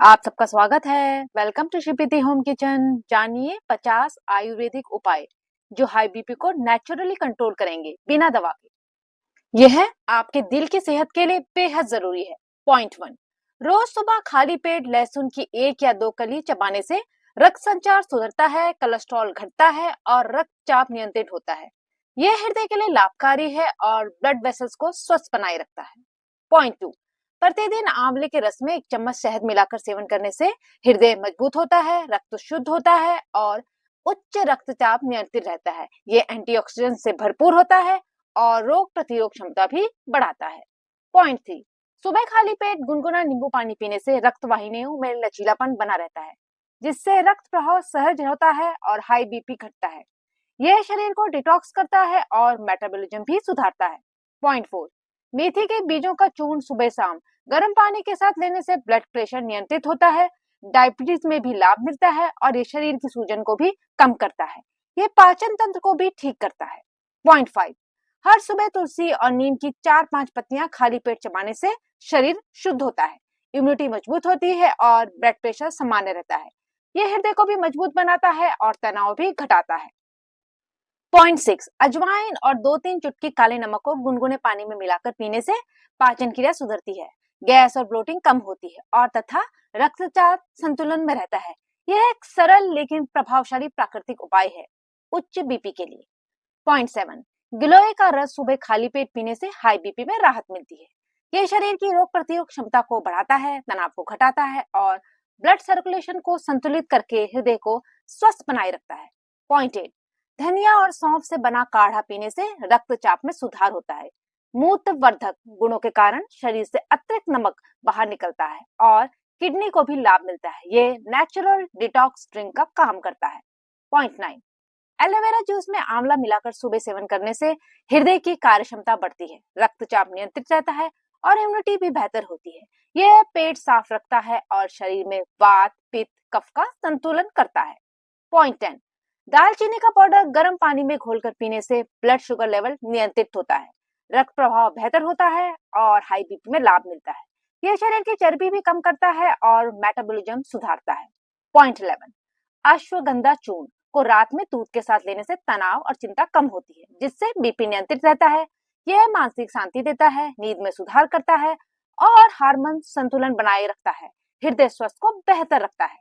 आप सबका स्वागत है। वेलकम टू शिपिति होम किचन। जानिए 50 आयुर्वेदिक उपाय जो हाई बीपी को नेचुरली कंट्रोल करेंगे बिना दवा के। यह आपके दिल की सेहत के लिए बेहद जरूरी है। पॉइंट 1, रोज सुबह खाली पेट लहसुन की 1 या 2 कली चबाने से रक्त संचार सुधरता है, कोलेस्ट्रॉल घटता है और रक्तचाप नियंत्रित होता है। यह हृदय के लिए लाभकारी है और ब्लड वेसल्स को स्वस्थ बनाए रखता है। पॉइंट 2, प्रतिदिन आंवले के रस में 1 चम्मच शहद मिलाकर सेवन करने से हृदय मजबूत होता है, रक्त शुद्ध होता है और उच्च रक्तचाप नियंत्रित रहता है। ये एंटीऑक्सीडेंट से भरपूर होता है और रोग प्रतिरोध क्षमता भी बढ़ाता है। पॉइंट 3, सुबह खाली पेट गुनगुना नींबू पानी पीने से रक्त वाहिनियों में लचीलापन बना रहता है, जिससे रक्त प्रवाह सहज होता है और हाई बीपी घटता है। यह शरीर को डिटॉक्स करता है और मेटाबॉलिज्म भी सुधारता है। पॉइंट 4, मेथी के बीजों का चूर्ण सुबह शाम गर्म पानी के साथ लेने से ब्लड प्रेशर नियंत्रित होता है, डायबिटीज में भी लाभ मिलता है और ये शरीर की सूजन को भी कम करता है। ये पाचन तंत्र को भी ठीक करता है। पॉइंट 5, हर सुबह तुलसी और नीम की 4-5 पत्तियां खाली पेट चबाने से शरीर शुद्ध होता है, इम्यूनिटी मजबूत होती है और ब्लड प्रेशर सामान्य रहता है। यह हृदय को भी मजबूत बनाता है और तनाव भी घटाता है। पॉइंट 6, अजवाइन और 2-3 चुटकी काले नमक को गुनगुने पानी में मिलाकर पीने से पाचन क्रिया सुधरती है, गैस और ब्लोटिंग कम होती है और तथा रक्तचाप संतुलन में रहता है। यह एक सरल लेकिन प्रभावशाली प्राकृतिक उपाय है उच्च बीपी के लिए। पॉइंट 7, गिलोय का रस सुबह खाली पेट पीने से हाई बीपी में राहत मिलती है। यह शरीर की रोग प्रतिरोध क्षमता को बढ़ाता है, तनाव को घटाता है और ब्लड सर्कुलेशन को संतुलित करके हृदय को स्वस्थ बनाए रखता है। पॉइंट 8, धनिया और सौंफ से बना काढ़ा पीने से रक्तचाप में सुधार होता है। मूत्रवर्धक गुणों के कारण शरीर से अतिरिक्त नमक बाहर निकलता है और किडनी को भी लाभ मिलता है। ये नेचुरल डिटॉक्स ड्रिंक का काम करता है। पॉइंट 9, एलोवेरा जूस में आंवला मिलाकर सुबह सेवन करने से हृदय की कार्यक्षमता बढ़ती है, रक्तचाप नियंत्रित रहता है और इम्यूनिटी भी बेहतर होती है। यह पेट साफ रखता है और शरीर में वात, पित्त, कफ का संतुलन करता है। पॉइंट 10, दालचीनी का पाउडर गर्म पानी में घोलकर पीने से ब्लड शुगर लेवल नियंत्रित होता है, रक्त प्रवाह बेहतर होता है और हाई बीपी में लाभ मिलता है। यह शरीर की चर्बी भी कम करता है और मेटाबॉलिज्म सुधारता है। पॉइंट 11, अश्वगंधा चूर्ण को रात में दूध के साथ लेने से तनाव और चिंता कम होती है, जिससे बीपी नियंत्रित रहता है। यह मानसिक शांति देता है, नींद में सुधार करता है और हार्मोन संतुलन बनाए रखता है, हृदय स्वास्थ्य को बेहतर रखता है।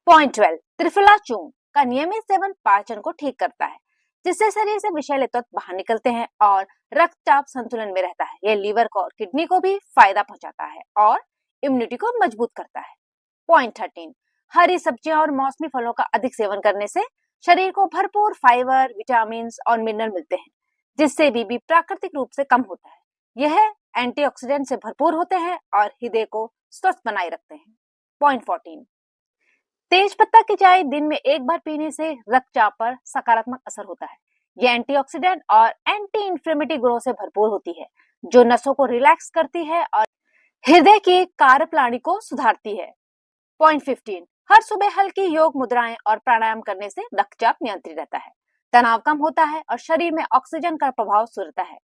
पॉइंट 12, त्रिफला चूर्ण का नियमित सेवन पाचन को ठीक करता है, जिससे शरीर से विषैले तत्व बाहर निकलते हैं और रक्तचाप संतुलन में रहता है। यह लीवर को और किडनी को भी फायदा पहुंचाता है और इम्यूनिटी को मजबूत करता है। पॉइंट 13, हरी सब्जियां और मौसमी फलों का अधिक सेवन करने से शरीर को भरपूर फाइबर, विटामिन और मिनरल मिलते हैं, जिससे बीपी प्राकृतिक रूप से कम होता है। यह एंटीऑक्सीडेंट से भरपूर होते हैं और हृदय को स्वस्थ बनाए रखते हैं। पॉइंट 14, तेज पत्ता की चाय दिन में 1 बार पीने से रक्तचाप पर सकारात्मक असर होता है। यह एंटीऑक्सीडेंट और एंटी इंफ्लेमेटरी गुणों से भरपूर होती है, जो नसों को रिलैक्स करती है और हृदय की कार्यप्रणाली को सुधारती है। पॉइंट 15, हर सुबह हल्की योग मुद्राएं और प्राणायाम करने से रक्तचाप नियंत्रित रहता है, तनाव कम होता है और शरीर में ऑक्सीजन का प्रभाव सुधरता है।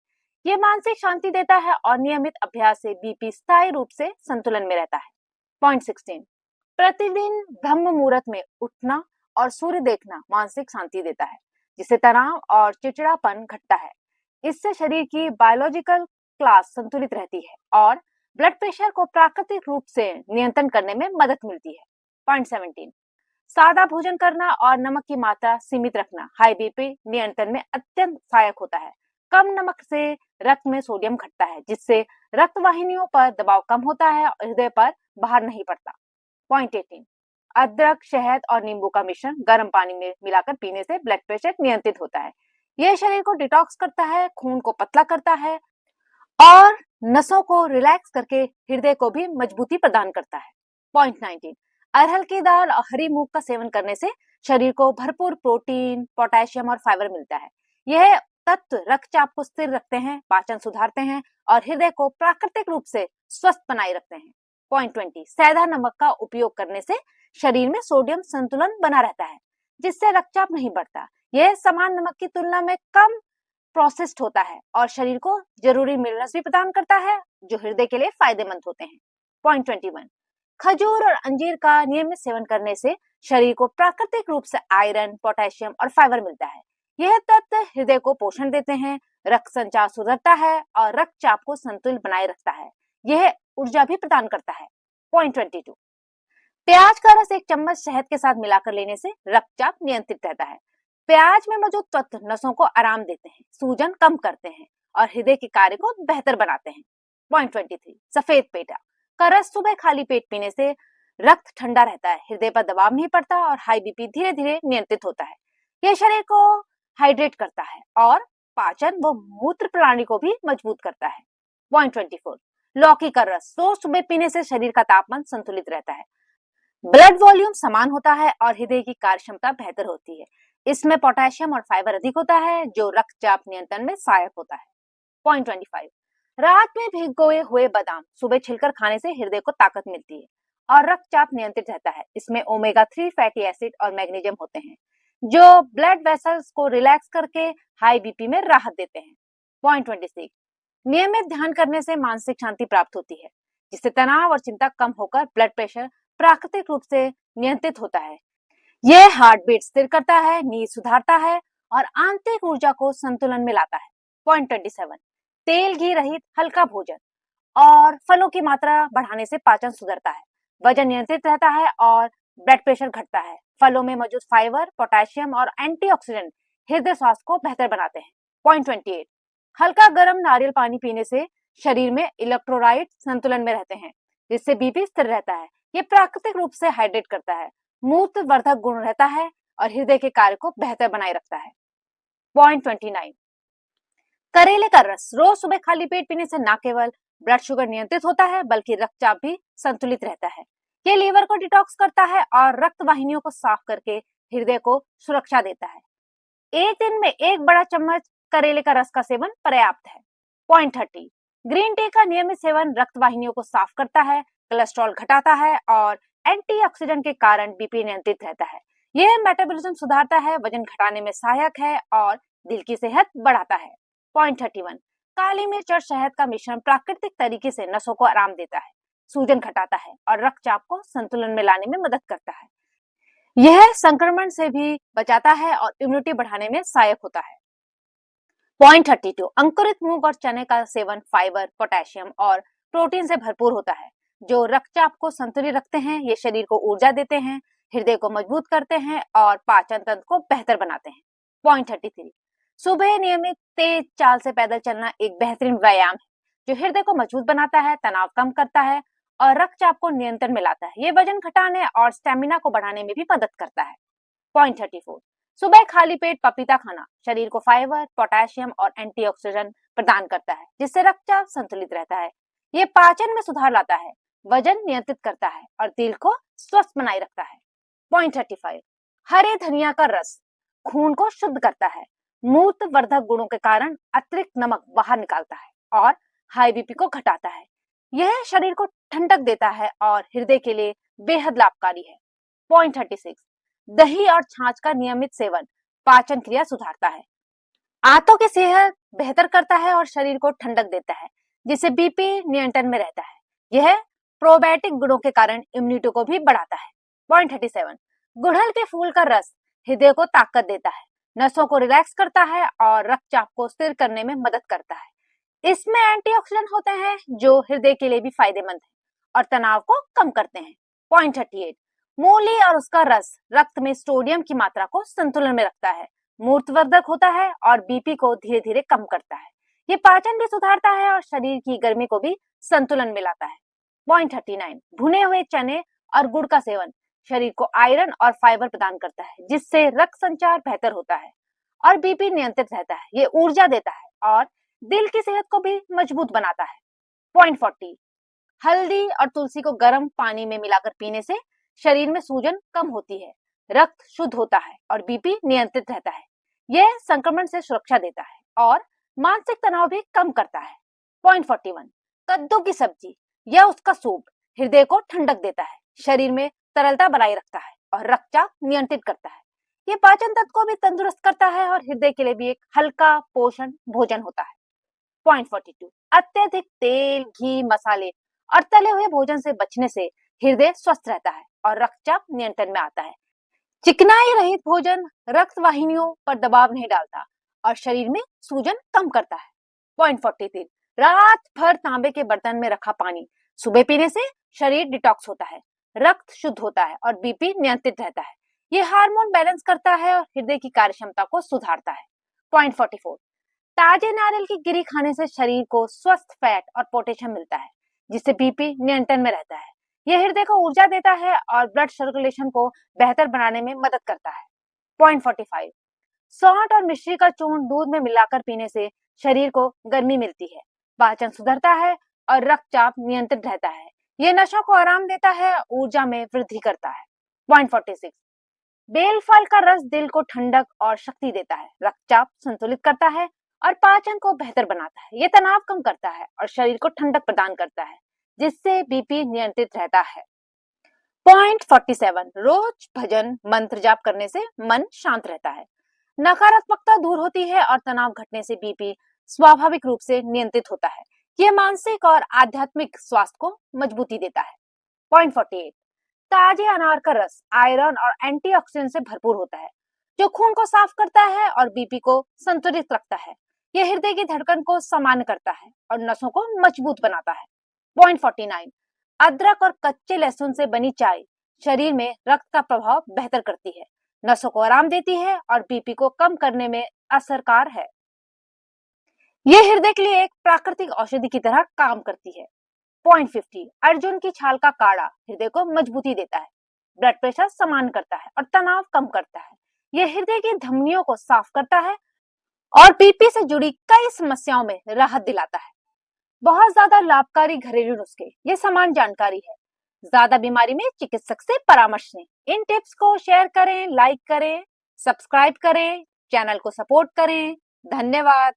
यह मानसिक शांति देता है और नियमित अभ्यास से बीपी स्थायी रूप से संतुलन में रहता है। पॉइंट 16, प्रतिदिन ब्रह्म मुहूर्त में उठना और सूर्य देखना मानसिक शांति देता है, जिससे तनाव और चिड़चिड़ापन घटता है। इससे शरीर की बायोलॉजिकल क्लॉक संतुलित रहती है और ब्लड प्रेशर को प्राकृतिक रूप से नियंत्रण करने में मदद मिलती है। पॉइंट 17, सादा भोजन करना और नमक की मात्रा सीमित रखना हाई बीपी नियंत्रण में अत्यंत सहायक होता है। कम नमक से रक्त में सोडियम घटता है, जिससे रक्त वाहिनियों पर दबाव कम होता है और हृदय पर भार नहीं पड़ता। पॉइंट 18, अदरक, शहद और नींबू का मिश्रण गर्म पानी में मिलाकर पीने से ब्लड प्रेशर नियंत्रित होता है। यह शरीर को डिटॉक्स करता है, खून को पतला करता है और नसों को रिलैक्स करके हृदय को भी मजबूती प्रदान करता है। पॉइंट 19, अरहर की दाल और हरी मूंग का सेवन करने से शरीर को भरपूर प्रोटीन, पोटेशियम और फाइबर मिलता है। यह तत्व रक्तचाप को स्थिर रखते हैं, पाचन सुधारते हैं और हृदय को प्राकृतिक रूप से स्वस्थ बनाए रखते हैं। पॉइंट 20, सेंधा नमक का उपयोग करने से शरीर में सोडियम संतुलन बना रहता है, जिससे रक्तचाप नहीं बढ़ता। यह समान नमक की तुलना में कम प्रोसेस्ड होता है और शरीर को जरूरी मिनरल्स भी प्रदान करता है, जो हृदय के लिए फायदेमंद होते हैं। पॉइंट 21, खजूर और अंजीर का नियमित सेवन करने से शरीर को प्राकृतिक रूप से आयरन, पोटेशियम और फाइबर मिलता है। यह तत्व हृदय को पोषण देते हैं, रक्त संचार सुधरता है और रक्तचाप को संतुलित बनाए रखता है। यह ऊर्जा भी प्रदान करता है। पॉइंट 22, प्याज का रस एक चम्मच शहद के साथ मिलाकर लेने से रक्तचाप नियंत्रित रहता है। प्याज में मौजूद तत्व नसों को आराम देते हैं, सूजन कम करते हैं और हृदय के कार्य को बेहतर बनाते हैं। पॉइंट 23, सफेद पेटा का रस सुबह खाली पेट पीने से रक्त ठंडा रहता है, हृदय पर दबाव नहीं पड़ता और हाई बीपी धीरे धीरे नियंत्रित होता है। यह शरीर को हाइड्रेट करता है और पाचन व मूत्र प्रणाली को भी मजबूत करता है। पॉइंट 24, लौकी का रस रोज सुबह पीने से शरीर का तापमान संतुलित रहता है, ब्लड वॉल्यूम समान होता है और हृदय की कार्य क्षमता बेहतर होती है। इसमें पोटेशियम और फाइबर अधिक होता है जो रक्तचाप नियंत्रण में सहायक होता है। पॉइंट 25, रात में भिगोए हुए बादाम सुबह छिलकर खाने से हृदय को ताकत मिलती है और रक्तचाप नियंत्रित रहता है। इसमें ओमेगा 3 फैटी एसिड और मैग्नीशियम होते हैं जो ब्लड वेसल्स को रिलैक्स करके हाई बीपी में राहत देते हैं। पॉइंट 26, नियमित ध्यान करने से मानसिक शांति प्राप्त होती है जिससे तनाव और चिंता कम होकर ब्लड प्रेशर प्राकृतिक रूप से नियंत्रित होता है। यह हार्ट बीट स्थिर करता है, नींद सुधारता है और आंतरिक ऊर्जा को संतुलन में लाता है। पॉइंट 27, तेल घी रहित हल्का भोजन और फलों की मात्रा बढ़ाने से पाचन सुधरता है, वजन नियंत्रित रहता है और ब्लड प्रेशर घटता है। फलों में मौजूद फाइबर, पोटेशियम और एंटीऑक्सीडेंट हृदय स्वास्थ्य को बेहतर बनाते हैं। पॉइंट 28, हल्का गर्म नारियल पानी पीने से शरीर में इलेक्ट्रोलाइट संतुलन में रहते हैं जिससे बीपी स्थिर रहता है। ये प्राकृतिक रूप से हाइड्रेट करता है, मूत्रवर्धक गुण रहता है और हृदय के कार्य को बेहतर बनाए रखता है। पॉइंट 29, करेले का रस रोज सुबह खाली पेट पीने से न केवल ब्लड शुगर नियंत्रित होता है बल्कि रक्तचाप भी संतुलित रहता है। ये लीवर को डिटॉक्स करता है और रक्त वाहिनियों को साफ करके हृदय को सुरक्षा देता है। एक दिन में एक बड़ा चम्मच करेले का रस का सेवन पर्याप्त है। पॉइंट 30, ग्रीन टी का नियमित सेवन रक्त वाहिनियों को साफ करता है, कोलेस्ट्रॉल घटाता है और एंटीऑक्सीडेंट के कारण बीपी नियंत्रित रहता है। यह मेटाबॉलिज्म सुधारता है, वजन घटाने में सहायक है और दिल की सेहत बढ़ाता है। पॉइंट 31, काली मिर्च और शहद का मिश्रण प्राकृतिक तरीके से नसों को आराम देता है, सूजन घटाता है और रक्तचाप को संतुलन में लाने में मदद करता है। यह संक्रमण से भी बचाता है और इम्यूनिटी बढ़ाने में सहायक होता है। पॉइंट 32, अंकुरित मूंग और चने का सेवन फाइबर, पोटेशियम और प्रोटीन से भरपूर होता है जो रक्तचाप को संतुलित रखते हैं। ये शरीर को ऊर्जा देते हैं, हृदय को मजबूत करते हैं और पाचन तंत्र को बेहतर बनाते हैं। पॉइंट 33, सुबह नियमित तेज चाल से पैदल चलना एक बेहतरीन व्यायाम है जो हृदय को मजबूत बनाता है, तनाव कम करता है और रक्तचाप को नियंत्रण में लाता है। ये वजन घटाने और स्टेमिना को बढ़ाने में भी मदद करता है। पॉइंट 34, सुबह खाली पेट पपीता खाना शरीर को फाइबर, पोटेशियम और एंटीऑक्सीडेंट प्रदान करता है जिससे रक्तचाप संतुलित रहता है। ये पाचन में सुधार लाता है, वजन नियंत्रित करता है और दिल को स्वस्थ बनाए रखता है। पॉइंट 35, हरे धनिया का रस खून को शुद्ध करता है, मूत्रवर्धक गुणों के कारण अतिरिक्त नमक बाहर निकालता है और हाई बीपी को घटाता है। यह शरीर को ठंडक देता है और हृदय के लिए बेहद लाभकारी है। पॉइंट 36, दही और छाछ का नियमित सेवन पाचन क्रिया सुधारता है, आंतों की सेहत बेहतर करता है और शरीर को ठंडक देता है जिससे बीपी नियंत्रण में रहता है। यह प्रोबायोटिक गुणों के कारण इम्यूनिटी को भी बढ़ाता है। पॉइंट 37, गुड़हल के फूल का रस हृदय को ताकत देता है, नसों को रिलैक्स करता है और रक्तचाप को स्थिर करने में मदद करता है। इसमें एंटीऑक्सीडेंट होते हैं जो हृदय के लिए भी फायदेमंद है और तनाव को कम करते हैं। पॉइंट 38, मूली और उसका रस रक्त में सोडियम की मात्रा को संतुलन में रखता है, मूत्रवर्धक होता है और बीपी को धीरे धीरे कम करता है। ये पाचन भी सुधारता है और शरीर की गर्मी को भी संतुलन में लाता है। पॉइंट 39, भुने हुए चने और गुड़ का सेवन शरीर को आयरन और फाइबर प्रदान करता है जिससे रक्त संचार बेहतर होता है और बीपी नियंत्रित रहता है। ये ऊर्जा देता है और दिल की सेहत को भी मजबूत बनाता है। पॉइंट 40, हल्दी और तुलसी को गर्म पानी में मिलाकर पीने से शरीर में सूजन कम होती है, रक्त शुद्ध होता है और बीपी नियंत्रित रहता है। यह संक्रमण से सुरक्षा देता है और मानसिक तनाव भी कम करता है। पॉइंट 41, कद्दू की सब्जी या उसका सूप हृदय को ठंडक देता है, शरीर में तरलता बनाए रखता है और रक्तचाप नियंत्रित करता है। ये पाचन तंत्र को भी तंदुरुस्त करता है और हृदय के लिए भी एक हल्का पोषण भोजन होता है। पॉइंट 42, अत्यधिक तेल, घी, मसाले और तले हुए भोजन से बचने से हृदय स्वस्थ रहता है और रक्तचाप नियंत्रण में आता है। चिकनाई रहित भोजन रक्त वाहिनियों पर दबाव नहीं डालता और शरीर में सूजन कम करता है। पॉइंट 43, रात भर तांबे के बर्तन में रखा पानी सुबह पीने से शरीर डिटॉक्स होता है, रक्त शुद्ध होता है और बीपी नियंत्रित रहता है। ये हार्मोन बैलेंस करता है और हृदय की कार्यक्षमता को सुधारता है। पॉइंट 44, ताजे नारियल की गिरी खाने से शरीर को स्वस्थ फैट और पोटेशियम मिलता है, जिससे बीपी नियंत्रण में रहता है। यह हृदय को ऊर्जा देता है और ब्लड सर्कुलेशन को बेहतर बनाने में मदद करता है। पॉइंट 45, सौंठ और मिश्री का चूर्ण दूध में मिलाकर पीने से शरीर को गर्मी मिलती है, पाचन सुधरता है और रक्तचाप नियंत्रित रहता है। यह नसों को आराम देता है, ऊर्जा में वृद्धि करता है। पॉइंट 46, बेल फल का रस दिल को ठंडक और शक्ति देता है, रक्तचाप संतुलित करता है और पाचन को बेहतर बनाता है। यह तनाव कम करता है और शरीर को ठंडक प्रदान करता है, जिससे बीपी नियंत्रित रहता है। पॉइंट 47, रोज भजन मंत्र जाप करने से मन शांत रहता है, नकारात्मकता दूर होती है और तनाव घटने से बीपी स्वाभाविक रूप से नियंत्रित होता है। यह मानसिक और आध्यात्मिक स्वास्थ्य को मजबूती देता है। पॉइंट 48, ताजे अनार का रस आयरन और एंटीऑक्सीडेंट से भरपूर होता है, जो खून को साफ करता है और बीपी को संतुलित रखता है। यह हृदय की धड़कन को सामान्य करता है और नसों को मजबूत बनाता है। पॉइंट 49, अदरक और कच्चे लहसुन से बनी चाय शरीर में रक्त का प्रभाव बेहतर करती है, नसों को आराम देती है और बीपी को कम करने में असरकार है। यह हृदय के लिए एक प्राकृतिक औषधि की तरह काम करती है। पॉइंट 50, अर्जुन की छाल का काढ़ा हृदय को मजबूती देता है, ब्लड प्रेशर सामान्य करता है और तनाव कम करता है। यह हृदय की धमनियों को साफ करता है और बीपी से जुड़ी कई समस्याओं में राहत दिलाता है। बहुत ज्यादा लाभकारी घरेलू नुस्खे, ये समान जानकारी है। ज्यादा बीमारी में चिकित्सक से परामर्श लें। इन टिप्स को शेयर करें, लाइक करें, सब्सक्राइब करें, चैनल को सपोर्ट करें। धन्यवाद।